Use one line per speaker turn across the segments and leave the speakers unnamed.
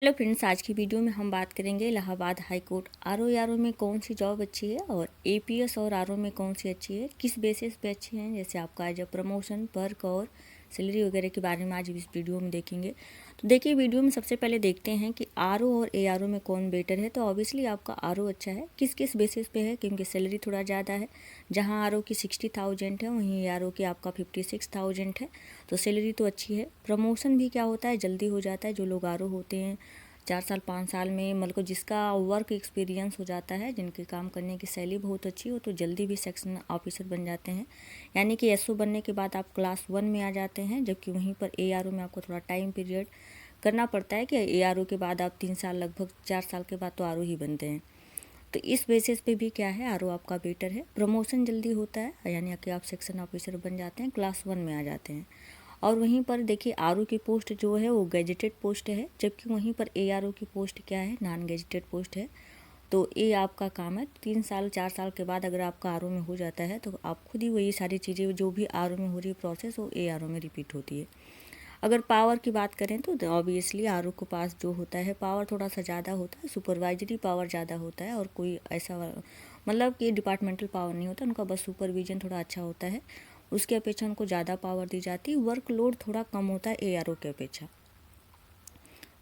Hello friends, आज की video में हम बात करेंगे इलाहाबाद हाई कोर्ट आरओ में कौन सी जॉब अच्छी है और एपीएस और आरओ में कौन सी अच्छी है, किस बेसिस पे अच्छी हैं। जैसे आपका एज प्रमोशन, पर्क और सैलरी वगैरह के बारे में आज इस वीडियो में देखेंगे। तो देखिए, वीडियो में सबसे पहले देखते हैं कि आरओ और एआरओ में कौन बेटर है। तो ऑब्वियसली आपका आरओ अच्छा है। किस किस बेसिस पे है, क्योंकि सैलरी थोड़ा ज़्यादा है। जहाँ आरओ की 60,000 है, वहीं एआरओ की आपका 56,000 है। तो सैलरी तो अच्छी है। प्रमोशन भी क्या होता है, जल्दी हो जाता है। जो लोग आरओ होते हैं 4 साल 5 साल में, मतलब जिसका वर्क एक्सपीरियंस हो जाता है, जिनके काम करने की शैली बहुत अच्छी हो, तो जल्दी भी सेक्शन ऑफिसर बन जाते हैं। यानी कि एसओ बनने के बाद आप क्लास 1 में आ जाते हैं, जबकि वहीं पर एआरओ में आपको थोड़ा टाइम पीरियड करना पड़ता है कि एआरओ के बाद आप 3 साल, लगभग 4 साल के बाद तो आरओ ही बनते हैं। तो इस बेसिस पे भी क्या है, आरओ आपका बेटर है। प्रमोशन जल्दी होता है, यानी कि आप सेक्शन ऑफिसर बन जाते हैं, क्लास 1 में आ जाते हैं। और वहीं पर देखिए, आरओ की पोस्ट जो है वो गैजेटेड पोस्ट है, जबकि वहीं पर एआरओ की पोस्ट क्या है, नॉन गैजेटेड पोस्ट है। तो ये आपका काम है। 3 साल 4 साल के बाद अगर आपका आरओ में हो जाता है, तो आप खुद ही वही सारी चीज़ें जो भी आरओ में हो रही है प्रोसेस, वो एआरओ में रिपीट होती है। अगर पावर की बात करें तो ऑब्वियसली आरओ के पास जो होता है पावर थोड़ा सा ज़्यादा होता है, सुपरवाइजरी पावर ज़्यादा होता है। और कोई ऐसा मतलब कि डिपार्टमेंटल पावर नहीं होता उनका, बस सुपरविजन थोड़ा अच्छा होता है। उसके अपेक्षा उनको ज़्यादा पावर दी जाती है। वर्कलोड थोड़ा कम होता है एआरओ के अपेक्षा,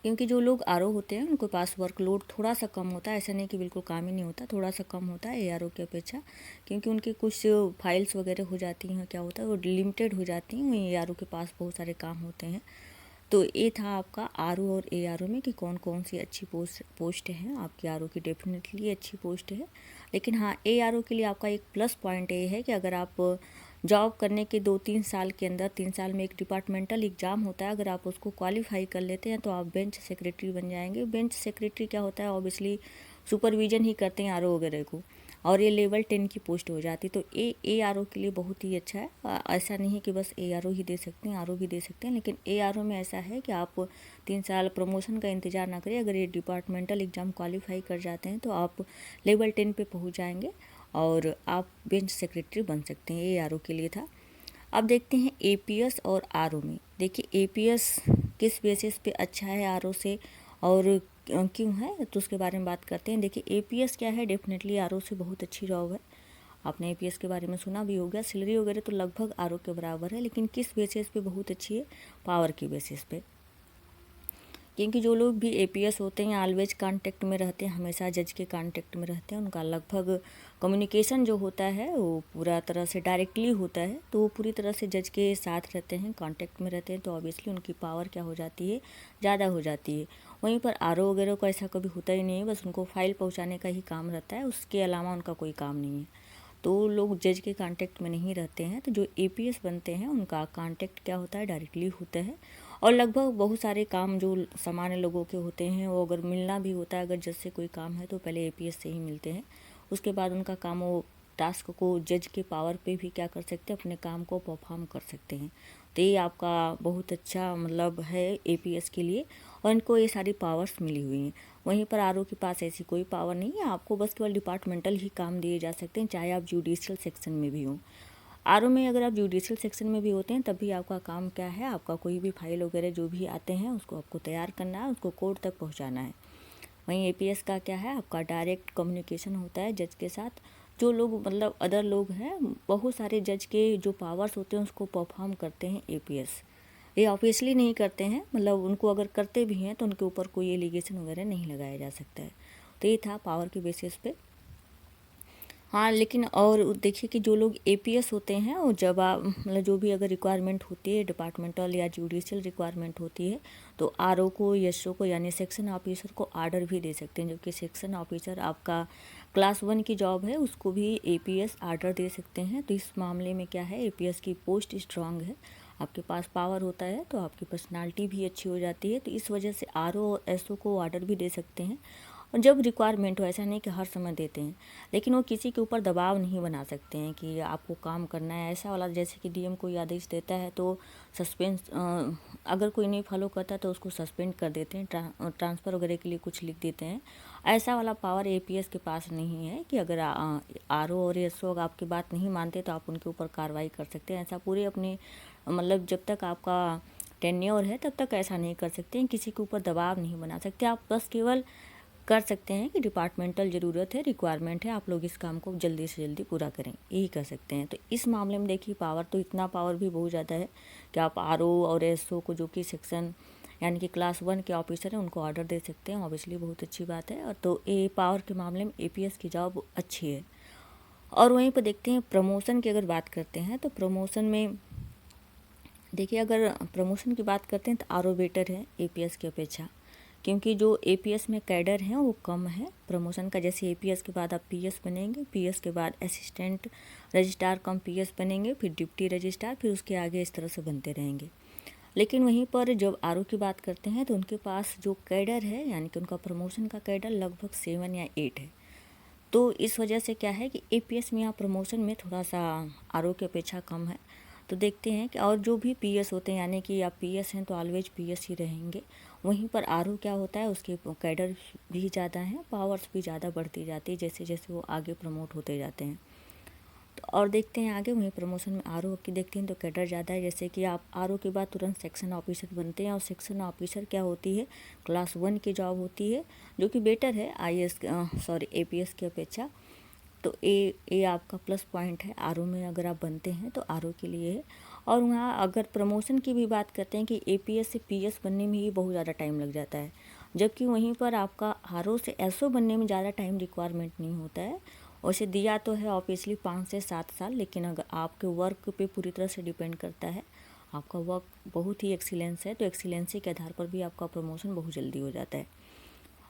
क्योंकि जो लोग आरओ होते हैं उनके पास वर्कलोड थोड़ा सा कम होता है। ऐसा नहीं कि बिल्कुल काम ही नहीं होता, थोड़ा सा कम होता है एआरओ की अपेक्षा, क्योंकि उनकी कुछ फाइल्स वगैरह हो जाती हैं, क्या होता है वो लिमिटेड हो जाती हैं। वहीं एआरओ के पास बहुत सारे काम होते हैं। तो ये था आपका आरओ और एआरओ में कि कौन कौन सी अच्छी पोस्ट है। आपकी आरओ की डेफिनेटली अच्छी पोस्ट है, लेकिन हाँ, एआरओ के लिए आपका एक प्लस पॉइंट ये है कि अगर आप जॉब करने के 2-3 साल के अंदर, 3 साल में एक डिपार्टमेंटल एग्ज़ाम होता है, अगर आप उसको क्वालिफाई कर लेते हैं तो आप बेंच सेक्रेटरी बन जाएंगे। बेंच सेक्रेटरी क्या होता है, ऑब्वियसली सुपरविजन ही करते हैं आरओ वगैरह को, और ये लेवल 10 की पोस्ट हो जाती। तो एआरओ के लिए बहुत ही अच्छा है। ऐसा नहीं है कि बस एआरओ ही दे सकते हैं, आरओ भी दे सकते हैं, लेकिन एआरओ में ऐसा है कि आप 3 साल प्रमोशन का इंतज़ार ना करें। अगर ये डिपार्टमेंटल एग्ज़ाम क्वालिफाई कर जाते हैं तो आप लेवल 10 पे पहुंच जाएंगे और आप बेंच सेक्रेटरी बन सकते हैं। एआरओ के लिए था। अब देखते हैं एपीएस और आरओ में। देखिए, एपीएस किस बेसिस पे अच्छा है आरओ से और क्यों है, तो उसके बारे में बात करते हैं। देखिए, एपीएस क्या है, डेफिनेटली आरओ से बहुत अच्छी जॉब है। आपने एपीएस के बारे में सुना भी होगा। सैलरी वगैरह तो लगभग आरओ के बराबर है, लेकिन किस बेसिस पे बहुत अच्छी है, पावर की बेसिस पे। क्योंकि जो लोग भी एपीएस होते हैं ऑलवेज कांटेक्ट में रहते हैं, हमेशा जज के कांटेक्ट में रहते हैं। उनका लगभग कम्युनिकेशन जो होता है वो पूरा तरह से डायरेक्टली होता है, तो वो पूरी तरह से जज के साथ रहते हैं, कांटेक्ट में रहते हैं। तो ऑब्वियसली उनकी पावर क्या हो जाती है, ज़्यादा हो जाती है। वहीं पर आरओ वगैरह को ऐसा कभी होता ही नहीं है, बस उनको फाइल पहुँचाने का ही काम रहता है, उसके अलावा उनका कोई काम नहीं है। तो लोग जज के कांटेक्ट में नहीं रहते हैं। तो जो एपीएस बनते हैं उनका कांटेक्ट क्या होता है, डायरेक्टली होता है। और लगभग बहुत सारे काम जो सामान्य लोगों के होते हैं, वो अगर मिलना भी होता है, अगर जज से कोई काम है तो पहले एपीएस से ही मिलते हैं। उसके बाद उनका काम, वो टास्क को जज के पावर पे भी क्या कर सकते हैं, अपने काम को परफॉर्म कर सकते हैं। तो ये आपका बहुत अच्छा मतलब है एपीएस के लिए, और इनको ये सारी पावर्स मिली हुई हैं। वहीं पर आरओ के पास ऐसी कोई पावर नहीं है, आपको बस केवल डिपार्टमेंटल ही काम दिए जा सकते हैं, चाहे आप जुडिशियल सेक्शन में भी हों। आरओ में अगर आप जुडिशियल सेक्शन में भी होते हैं तब भी आपका काम क्या है, आपका कोई भी फाइल वगैरह जो भी आते हैं उसको आपको तैयार करना है, उसको कोर्ट तक पहुंचाना है। वहीं एपीएस का क्या है, आपका डायरेक्ट कम्युनिकेशन होता है जज के साथ। जो लोग मतलब अदर लोग हैं, बहुत सारे जज के जो पावर्स होते हैं उसको परफॉर्म करते हैं एपीएस। ये ऑब्वियसली नहीं करते हैं, मतलब उनको अगर करते भी हैं तो उनके ऊपर कोई एलिगेशन वगैरह नहीं लगाया जा सकता है। तो ये था पावर के बेसिस पे। हाँ, लेकिन और देखिए कि जो लोग एपीएस होते हैं वो जब आप मतलब जो भी अगर रिक्वायरमेंट होती है, डिपार्टमेंटल या जुडिशियल रिक्वायरमेंट होती है, तो आरओ को, एसओ को यानी सेक्शन ऑफिसर को आर्डर भी दे सकते हैं। जबकि सेक्शन ऑफिसर आपका क्लास 1 की जॉब है, उसको भी एपीएस आर्डर दे सकते हैं। तो इस मामले में क्या है, एपीएस की पोस्ट स्ट्रांग है, आपके पास पावर होता है, तो आपकी पर्सनालिटी भी अच्छी हो जाती है। तो इस वजह से आरओ और एसओ को आर्डर भी दे सकते हैं, और जब रिक्वायरमेंट हो, ऐसा नहीं कि हर समय देते हैं। लेकिन वो किसी के ऊपर दबाव नहीं बना सकते हैं कि आपको काम करना है ऐसा वाला। जैसे कि डीएम कोई आदेश देता है तो सस्पेंस, अगर कोई नहीं फॉलो करता तो उसको सस्पेंड कर देते हैं, ट्रांसफ़र वगैरह के लिए कुछ लिख देते हैं। ऐसा वाला पावर एपीएस के पास नहीं है कि अगर आरओ और एसओ आपकी बात नहीं मानते तो आप उनके ऊपर कार्रवाई कर सकते हैं। ऐसा पूरे अपने मतलब जब तक आपका टेन्योर है तब तक ऐसा नहीं कर सकते हैं, किसी के ऊपर दबाव नहीं बना सकते। आप बस केवल कर सकते हैं कि डिपार्टमेंटल ज़रूरत है, रिक्वायरमेंट है, आप लोग इस काम को जल्दी से जल्दी पूरा करें, यही कर सकते हैं। तो इस मामले में देखिए पावर तो इतना पावर भी बहुत ज़्यादा है कि आप आरओ और एसओ को, जो कि सेक्शन यानी कि क्लास 1 के ऑफिसर हैं, उनको ऑर्डर दे सकते हैं। ऑब्वियसली बहुत अच्छी बात है। और तो ये पावर के मामले में एपीएस की जॉब अच्छी है। और वहीं पर देखते हैं प्रमोशन की अगर बात करते हैं तो प्रमोशन में देखिए, अगर प्रमोशन की बात करते हैं तो आरओ बेटर है एपीएस की अपेक्षा, क्योंकि जो एपीएस में कैडर है वो कम है प्रमोशन का। जैसे एपीएस के बाद आप पीएस बनेंगे, पीएस के बाद असिस्टेंट रजिस्ट्रार कम पीएस बनेंगे, फिर डिप्टी रजिस्ट्रार, फिर उसके आगे इस तरह से बनते रहेंगे। लेकिन वहीं पर जब आरओ की बात करते हैं तो उनके पास जो कैडर है, यानी कि उनका प्रमोशन का कैडर लगभग 7 या 8 है। तो इस वजह से क्या है कि एपीएस में यहाँ प्रमोशन में थोड़ा सा आरओ की अपेक्षा कम है। तो देखते हैं कि और जो भी पीएस होते हैं, यानी कि आप पीएस हैं तो ऑलवेज पीएस ही रहेंगे। वहीं पर आरओ क्या होता है, उसके कैडर भी ज़्यादा हैं, पावर्स भी ज़्यादा बढ़ती जाती है जैसे जैसे वो आगे प्रमोट होते जाते हैं। तो और देखते हैं आगे, वहीं प्रमोशन में आरओ की देखते हैं तो कैडर ज़्यादा है। जैसे कि आप आरओ के बाद तुरंत सेक्शन ऑफिसर बनते हैं, और सेक्शन ऑफिसर क्या होती है, क्लास 1 की जॉब होती है, जो कि बेटर है एपीएस की अपेक्षा। तो ये आपका प्लस पॉइंट है आरओ में अगर आप बनते हैं तो आरओ के लिए है। और वहाँ अगर प्रमोशन की भी बात करते हैं कि एपीएस से पीएस बनने में ही बहुत ज़्यादा टाइम लग जाता है, जबकि वहीं पर आपका आरओ से एसओ बनने में ज़्यादा टाइम रिक्वायरमेंट नहीं होता है। वैसे दिया तो है ऑब्वियसली 5 से 7 साल, लेकिन अगर आपके वर्क पे पूरी तरह से डिपेंड करता है। आपका वर्क बहुत ही एक्सीलेंस है तो एक्सीलेंसी के आधार पर भी आपका प्रमोशन बहुत जल्दी हो जाता है।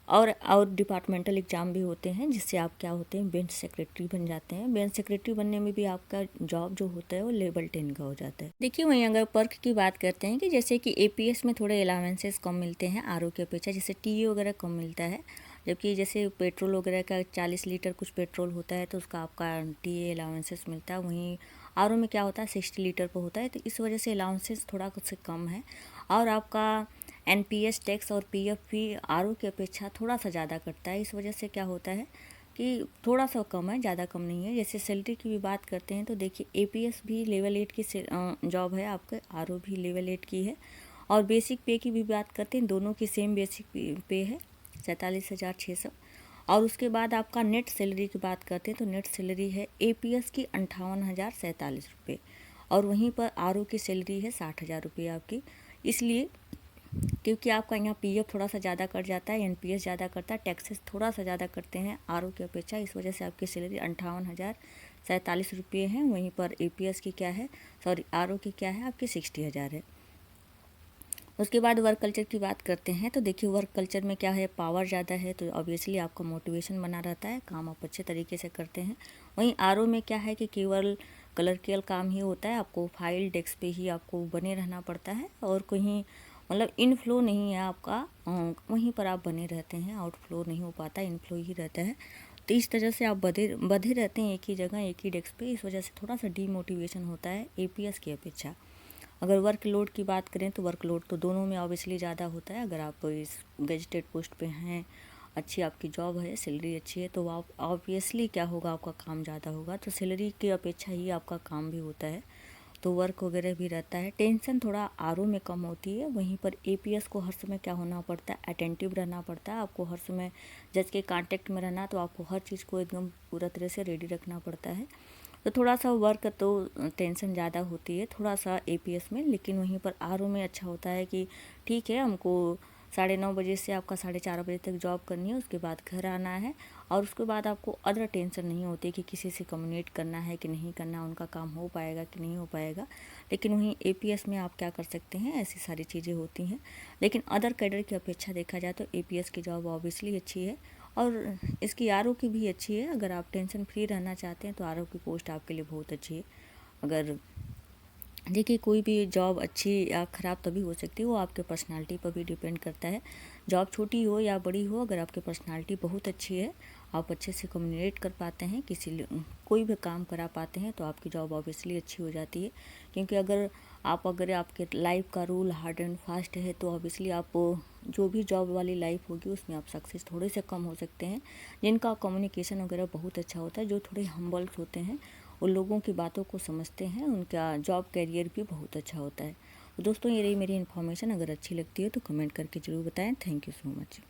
और डिपार्टमेंटल एग्ज़ाम भी होते हैं, जिससे आप क्या होते हैं, बेंच सेक्रेटरी बन जाते हैं। बेंच सेक्रेटरी बनने में भी आपका जॉब जो होता है वो लेवल 10 का हो जाता है। देखिए, वहीं अगर पर्क की बात करते हैं कि जैसे कि एपीएस में थोड़े अलाउंसेस कम मिलते हैं आरओ के अपेक्षा, जैसे टीए वगैरह कम मिलता है, जबकि जैसे पेट्रोल वगैरह का 40 लीटर कुछ पेट्रोल होता है तो उसका आपका टीए अलाउंसेस मिलता है। वहीं आरओ में क्या होता है, 60 लीटर पर होता है, तो इस वजह से अलाउंसेस थोड़ा कुछ से कम है। और आपका एनपीएस टैक्स और पीएफ भी आरओ की अपेक्षा थोड़ा सा ज़्यादा कटता है। इस वजह से क्या होता है कि थोड़ा सा कम है, ज़्यादा कम नहीं है। जैसे सैलरी की भी बात करते हैं तो देखिए, एपीएस भी लेवल 8 की जॉब है, आपका आरओ भी लेवल 8 की है। और बेसिक पे की भी बात करते हैं, दोनों की सेम बेसिक पे है 47,600। और उसके बाद आपका नेट सैलरी की बात करते हैं तो नेट सैलरी है एपीएस की 58,047 रुपये, और वहीं पर आरओ की सैलरी है 60,000 रुपये आपकी। इसलिए क्योंकि आपका यहाँ पीएफ थोड़ा सा ज़्यादा कट जाता है, एनपीएस ज़्यादा करता है, टैक्सेस थोड़ा सा ज़्यादा करते हैं आरओ की अपेक्षा, इस वजह से आपकी सैलरी 58,047 रुपये है। वहीं पर एपीएस की क्या है, आरओ की क्या है, आपकी 60,000 है। उसके बाद वर्क कल्चर की बात करते हैं तो देखिए, वर्क कल्चर में क्या है, पावर ज़्यादा है तो ऑब्वियसली आपका मोटिवेशन बना रहता है, काम आप अच्छे तरीके से करते हैं। वहीं आरओ में क्या है कि केवल क्लर्कियल काम ही होता है, आपको फाइल डेस्क पे ही आपको बने रहना पड़ता है, और कहीं मतलब इनफ्लो नहीं है आपका, वहीं पर आप बने रहते हैं, आउटफ्लो नहीं हो पाता, इनफ्लो ही रहता है। तो इस तरह से आप बधे रहते हैं एक ही जगह, एक ही डेस्क पे, इस वजह से थोड़ा सा डीमोटिवेशन होता है एपीएस की अपेक्षा। अगर वर्कलोड की बात करें तो वर्कलोड तो दोनों में ऑब्वियसली ज़्यादा होता है। अगर आप इस गजेटेड पोस्ट पे हैं, अच्छी आपकी जॉब है, सैलरी अच्छी है, तो आप ऑब्वियसली क्या होगा, आपका काम ज़्यादा होगा, तो सैलरी की अपेक्षा ही आपका काम भी होता है, तो वर्क वगैरह भी रहता है। टेंशन थोड़ा आरओ में कम होती है। वहीं पर एपीएस को हर समय क्या होना पड़ता है, अटेंटिव रहना पड़ता है, आपको हर समय जज के कांटेक्ट में रहना, तो आपको हर चीज़ को एकदम पूरा तरह से रेडी रखना पड़ता है। तो थोड़ा सा वर्क तो टेंशन ज़्यादा होती है थोड़ा सा एपीएस में, लेकिन वहीं पर आरओ में अच्छा होता है कि ठीक है, हमको 9:30 बजे से आपका 4:30 बजे तक जॉब करनी है, उसके बाद घर आना है, और उसके बाद आपको अदर टेंशन नहीं होती कि किसी से कम्युनिकेट करना है कि नहीं करना, उनका काम हो पाएगा कि नहीं हो पाएगा। लेकिन वहीं एपीएस में आप क्या कर सकते हैं, ऐसी सारी चीज़ें होती हैं। लेकिन अदर कैडर की अपेक्षा देखा जाए तो एपीएस की जॉब ऑब्वियसली अच्छी है, और इसकी आरओ की भी अच्छी है। अगर आप टेंशन फ्री रहना चाहते हैं तो आरओ की पोस्ट आपके लिए बहुत अच्छी है। अगर देखिए, कोई भी जॉब अच्छी या ख़राब तभी हो सकती है, वो आपके पर्सनालिटी पर भी डिपेंड करता है। जॉब छोटी हो या बड़ी हो, अगर आपकी पर्सनालिटी बहुत अच्छी है, आप अच्छे से कम्युनिकेट कर पाते हैं, कोई भी काम करा पाते हैं, तो आपकी जॉब ऑब्वियसली अच्छी हो जाती है। क्योंकि अगर आपके लाइफ का रूल हार्ड एंड फास्ट है तो ऑब्वियसली आप जो भी जॉब वाली लाइफ होगी उसमें आप सक्सेस थोड़े से कम हो सकते हैं। जिनका कम्युनिकेशन वगैरह बहुत अच्छा होता है, जो थोड़े हम्बल्स होते हैं, उन लोगों की बातों को समझते हैं, उनका जॉब कैरियर भी बहुत अच्छा होता है। तो दोस्तों ये रही मेरी इन्फॉर्मेशन, अगर अच्छी लगती है तो कमेंट करके ज़रूर बताएं। Thank you so much.